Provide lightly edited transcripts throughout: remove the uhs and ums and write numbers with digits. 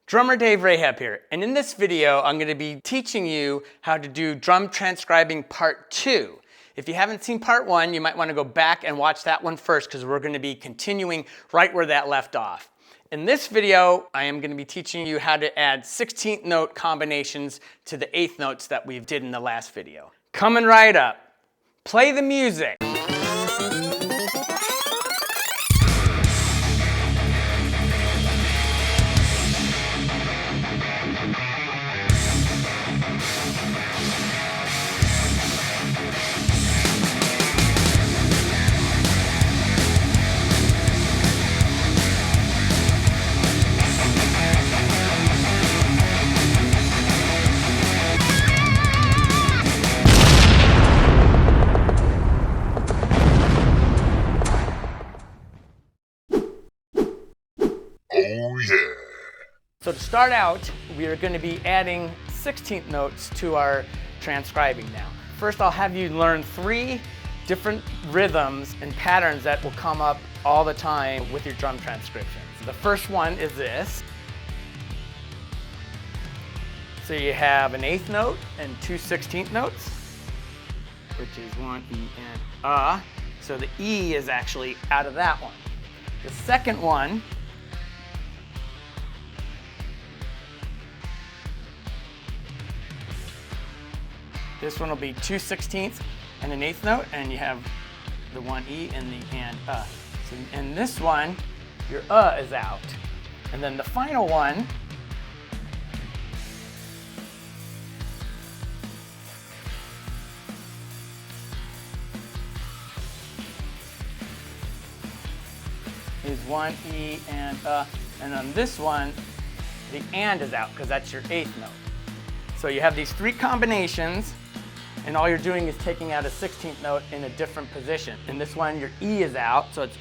Drummer Dave Rahab here, and in this video I'm going to be teaching you how to do drum transcribing part 2. If you haven't seen part 1, you might want to go back and watch that one first because we're going to be continuing right where that left off. In this video, I am going to be teaching you how to add 16th note combinations to the 8th notes that we did in the last video. Coming right up, play the music. Oh yeah! So to start out, we are going to be adding 16th notes to our transcribing now. First, I'll have you learn 3 different rhythms and patterns that will come up all the time with your drum transcriptions. The first one is this. So you have an 8th note and 2 16th notes, which is 1 E and A. So the E is actually out of that one. The second one this one will be 2 16ths and an 8th note, and you have the 1 E and the and A. So in this one, your A is out. And then the final one is 1 E and A. And on this one, the and is out because that's your 8th note. So you have these 3 combinations, and all you're doing is taking out a 16th note in a different position. In this one, your E is out, so it's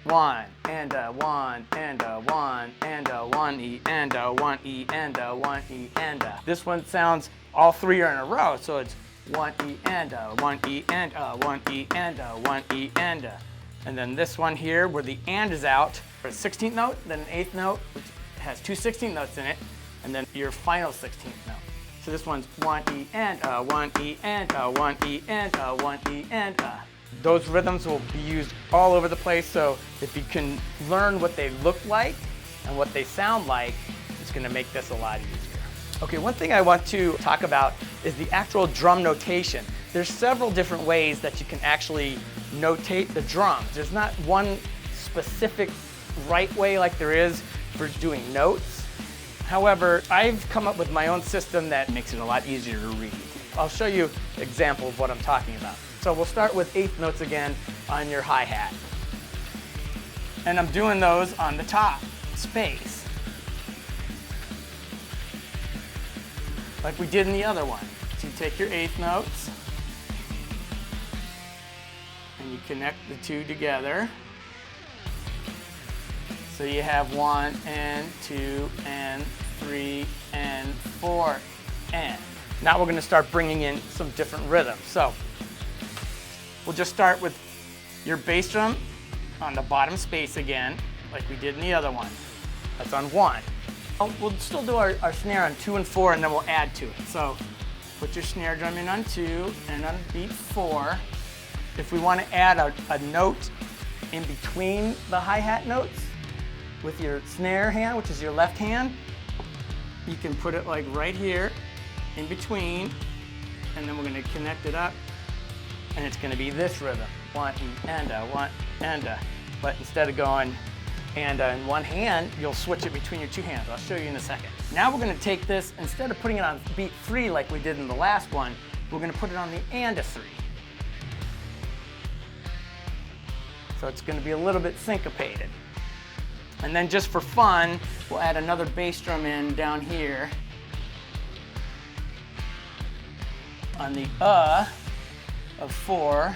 1 and a 1 and a 1 and a 1 E and a 1 E and a 1 E and a. This one sounds, all 3 are in a row, so it's 1 E and a 1 E and a 1 E and a 1 E and a. And then this one here, where the and is out, for a 16th note, then an 8th note, which has 2 16th notes in it, and then your final 16th note. So this one's 1 E and a 1 E and a 1 E and a 1 E and a. Those rhythms will be used all over the place, so if you can learn what they look like and what they sound like, it's going to make this a lot easier. Okay, one thing I want to talk about is the actual drum notation. There's several different ways that you can actually notate the drums. There's not one specific right way like there is for doing notes. However, I've come up with my own system that makes it a lot easier to read. I'll show you an example of what I'm talking about. So we'll start with 8th notes again on your hi-hat. And I'm doing those on the top, space. Like we did in the other one. So you take your 8th notes, and you connect the 2 together. So you have 1 and 2 and 3 and 4 and. Now we're going to start bringing in some different rhythms. So we'll just start with your bass drum on the bottom space again, like we did in the other one. That's on 1. We'll still do our snare on 2 and 4, and then we'll add to it. So put your snare drum in on 2 and on beat 4. If we want to add a note in between the hi-hat notes, with your snare hand, which is your left hand, you can put it like right here in between, and then we're going to connect it up, and it's going to be this rhythm, 1 E and a 1 and a. But instead of going and in one hand, you'll switch it between your 2 hands. I'll show you in a second. Now we're going to take this, instead of putting it on beat 3 like we did in the last one, we're going to put it on the and a 3. So it's going to be a little bit syncopated. And then just for fun, we'll add another bass drum in down here on the of 4.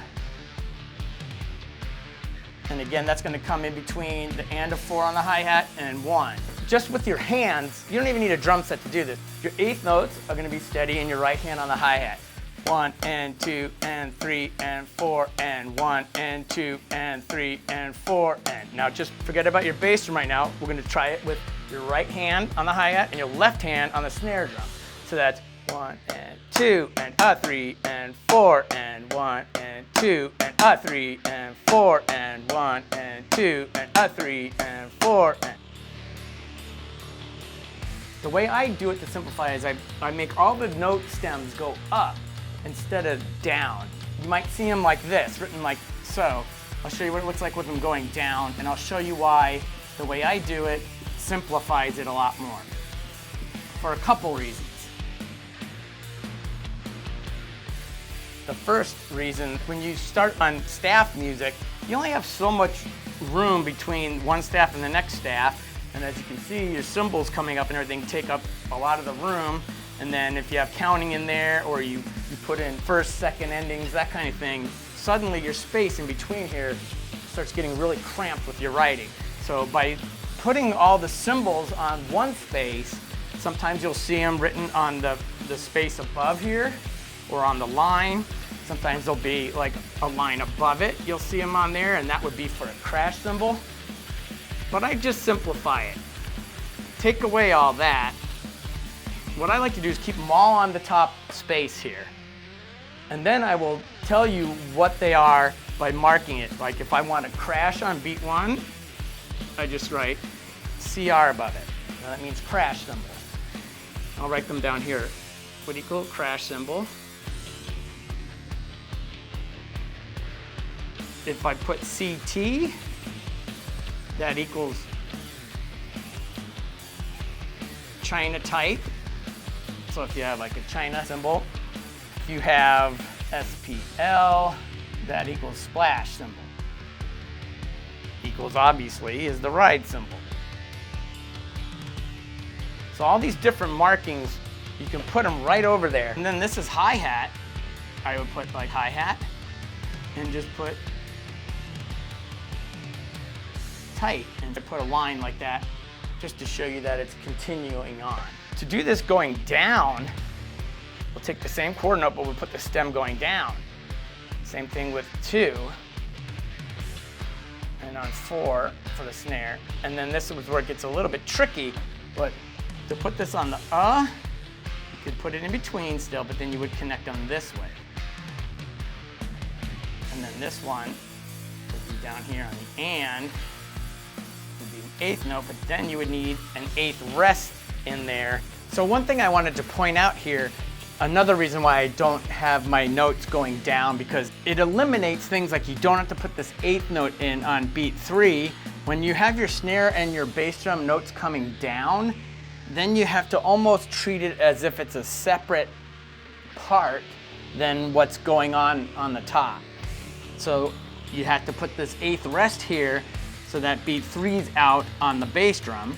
And again, that's going to come in between the and of 4 on the hi-hat and 1. Just with your hands, you don't even need a drum set to do this. Your 8th notes are going to be steady in your right hand on the hi-hat. 1 and 2 and 3 and 4 and 1 and 2 and 3 and 4 and. Now just forget about your bass drum right now. We're going to try it with your right hand on the hi-hat and your left hand on the snare drum. So that's 1 and 2 and 3 and 4 and 1 and 2 and 3 and 4 and 1 and 2 and 3 and 4 and. The way I do it to simplify is I make all the note stems go up instead of down. You might see them like this, written like so. I'll show you what it looks like with them going down, and I'll show you why the way I do it simplifies it a lot more. For a couple reasons. The first reason, when you start on staff music, you only have so much room between one staff and the next staff. And as you can see, your cymbals coming up and everything take up a lot of the room. And then if you have counting in there, or you put in first, second endings, that kind of thing, suddenly your space in between here starts getting really cramped with your writing. So by putting all the cymbals on one space, sometimes you'll see them written on the space above here, or on the line. Sometimes there'll be like a line above it. You'll see them on there, and that would be for a crash cymbal. But I just simplify it. Take away all that. What I like to do is keep them all on the top space here. And then I will tell you what they are by marking it. Like if I want to crash on beat 1, I just write CR above it. Now that means crash cymbal. I'll write them down here. Would equal crash cymbal. If I put CT, that equals China type. So if you have like a China symbol, if you have SPL, that equals splash symbol. Equals obviously is the ride symbol. So all these different markings, you can put them right over there. And then this is hi-hat. I would put like hi-hat and just put tight, and to put a line like that just to show you that it's continuing on. To do this going down, we'll take the same chord note, but we'll put the stem going down. Same thing with 2, and on 4 for the snare. And then this is where it gets a little bit tricky, but to put this on the you could put it in between still, but then you would connect them this way. And then this one would be down here on the and, would be an 8th note, but then you would need an 8th rest in there. So one thing I wanted to point out here, another reason why I don't have my notes going down, because it eliminates things like you don't have to put this 8th note in on beat 3. When you have your snare and your bass drum notes coming down, then you have to almost treat it as if it's a separate part than what's going on the top. So you have to put this 8th rest here so that beat 3's out on the bass drum.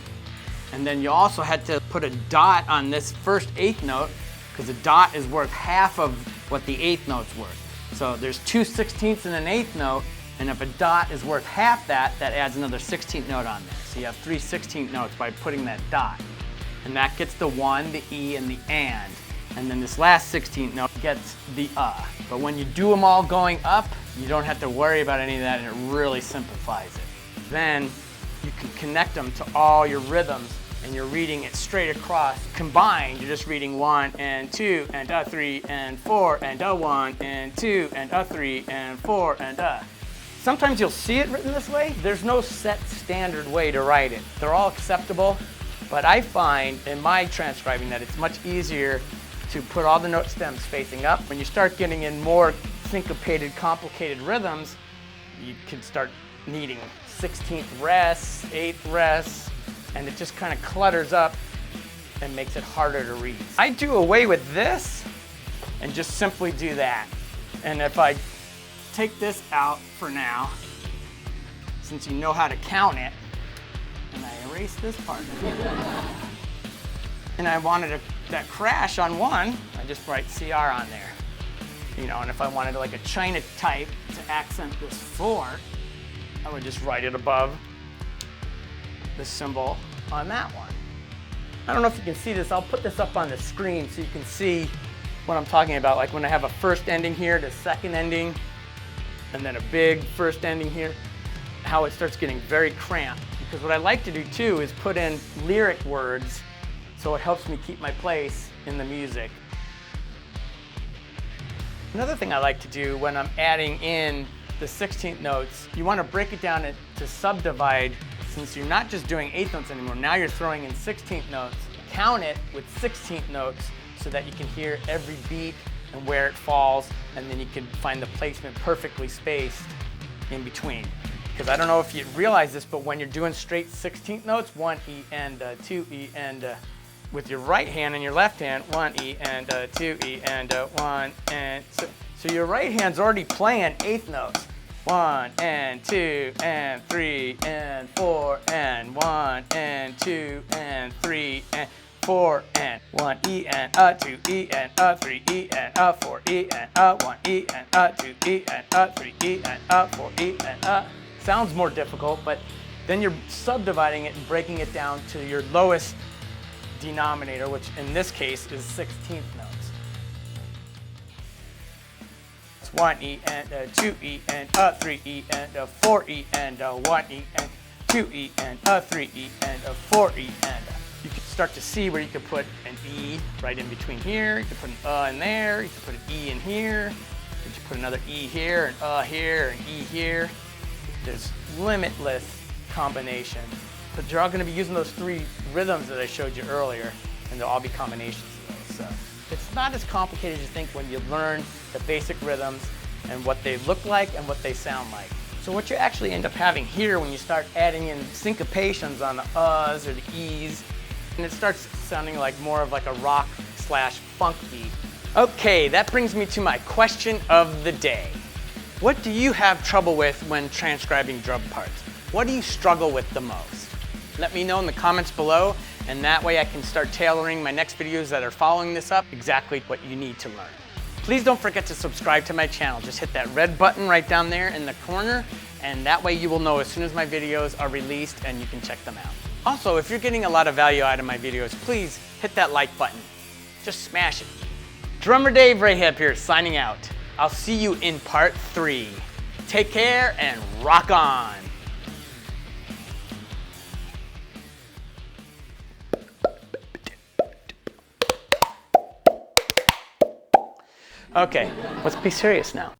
And then you also had to put a dot on this first 8th note, because a dot is worth half of what the 8th note's worth. So there's 2 16ths in an 8th note, and if a dot is worth half that, that adds another 16th note on there. So you have 3 16th notes by putting that dot. And that gets the 1, the E, and the and. And then this last 16th note gets the But when you do them all going up, you don't have to worry about any of that, and it really simplifies it. Then you can connect them to all your rhythms, and you're reading it straight across. Combined, you're just reading 1 and 2 and 3 and 4 and 1 and 2 and 3 and 4 and Sometimes you'll see it written this way. There's no set standard way to write it. They're all acceptable, but I find in my transcribing that it's much easier to put all the note stems facing up. When you start getting in more syncopated, complicated rhythms, you can start needing 16th rests, 8th rests, and it just kind of clutters up and makes it harder to read. I do away with this and just simply do that. And if I take this out for now, since you know how to count it, and I erase this part, and I wanted that crash on 1, I just write CR on there. You know, and if I wanted like a China type to accent this 4, I would just write it above the symbol on that one. I don't know if you can see this. I'll put this up on the screen so you can see what I'm talking about. Like when I have a first ending here, the second ending, and then a big first ending here, how it starts getting very cramped Because what I like to do too is put in lyric words so it helps me keep my place in the music. Another thing I like to do when I'm adding in the 16th notes, you want to break it down to subdivide. Since you're not just doing 8th notes anymore, now you're throwing in 16th notes. Count it with 16th notes so that you can hear every beat and where it falls, and then you can find the placement perfectly spaced in between. Because I don't know if you realize this, but when you're doing straight 16th notes, 1 E and 2 E and with your right hand and your left hand, 1 E and 2 E and 1 and so your right hand's already playing 8th notes. 1 and 2 and 3 and 4 and 1 and 2 and 3 and 4 and 1 E and 2 E and 3 E and 4 E and 1 E and 2 E and 3 E and 4 E and Sounds more difficult, but then you're subdividing it and breaking it down to your lowest denominator, which in this case is 16th notes. It's 1 E and 2 E and 3 E and 4 E and 1 E and 2 E and 3 E and 4 E and you can start to see where you could put an E right in between here. You could put an in there. You could put an E in here. You could put another E here, and here, and E here. There's limitless combinations. But you're all going to be using those 3 rhythms that I showed you earlier, and they'll all be combinations of those. So it's not as complicated as you think when you learn the basic rhythms and what they look like and what they sound like. So what you actually end up having here when you start adding in syncopations on the uhs or the e's, and it starts sounding like more of like a rock/funk beat. Okay, that brings me to my question of the day. What do you have trouble with when transcribing drum parts? What do you struggle with the most? Let me know in the comments below, and that way I can start tailoring my next videos that are following this up exactly what you need to learn. Please don't forget to subscribe to my channel. Just hit that red button right down there in the corner, and that way you will know as soon as my videos are released and you can check them out. Also, if you're getting a lot of value out of my videos, please hit that like button. Just smash it. Drummer Dave Rahab here, signing out. I'll see you in part 3. Take care and rock on. Okay, let's be serious now.